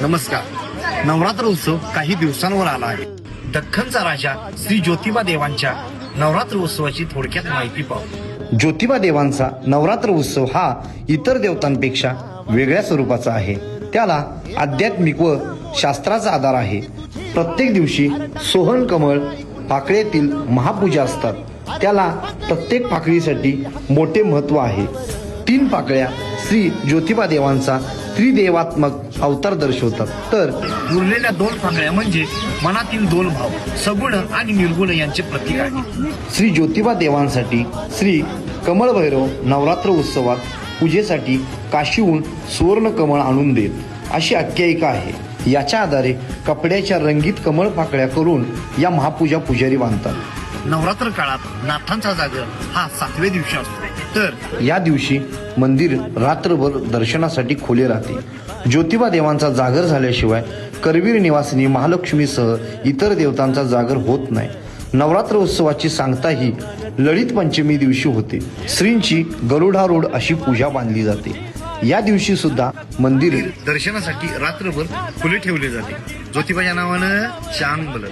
नमस्कार. नवरात्र उत्सव काही दिवसांवर आला आहे. दख्खनचा राजा श्री ज्योतिबा देवांच्या नवरात्र उत्सवाची थोडक्यात माहिती पाहू. ज्योतिबा देवांचा नवरात्र उत्सव हा इतर देवतांपेक्षा वेगळ्या स्वरूपाचा आहे. त्याला आध्यात्मिक व शास्त्राचा आधार आहे. प्रत्येक दिवशी सोहन कमळ पाकळीतील महापूजा असतात. त्याला प्रत्येक पाकळीसाठी मोठे महत्व आहे. 3 पाकळ्या श्री ज्योतिबा देवांचा त्रिदेवात्मक अवतार दर्शवतात, तर उरलेल्या 2 पाकळ्या म्हणजे मनातील 2 भाव सगुण आणि निर्गुण यांचे प्रतीक आहे. श्री ज्योतिबा देवांसाठी श्री कमळ भैरव नवरात्र उत्सवात पूजेसाठी काशीहून सुवर्ण कमळ आणून देत, अशी आख्यायिका आहे. याच्या आधारे कपड्याच्या रंगीत कमळ पाकळ्या करून या महापूजा पुजारी बांधतात. नवरात्र काळात नाथांचा जागर हा 7व्या दिवशी असतो, तर या दिवशी मंदिर रात्रभर दर्शनासाठी खुले राहते. ज्योतिबा देवांचा जागर झाल्याशिवाय करवीर निवासिनी महालक्ष्मीसह इतर देवतांचा जागर होत नाही. नवरात्र उत्सवाची सांगता ही ललित पंचमी दिवशी होते. श्रींची गरुडारूढ अशी पूजा बांधली जाते. या दिवशी सुद्धा मंदिर दर्शनासाठी रात्रभर खुले ठेवले जाते. ज्योतिबाच्या नावानं चांग बलत.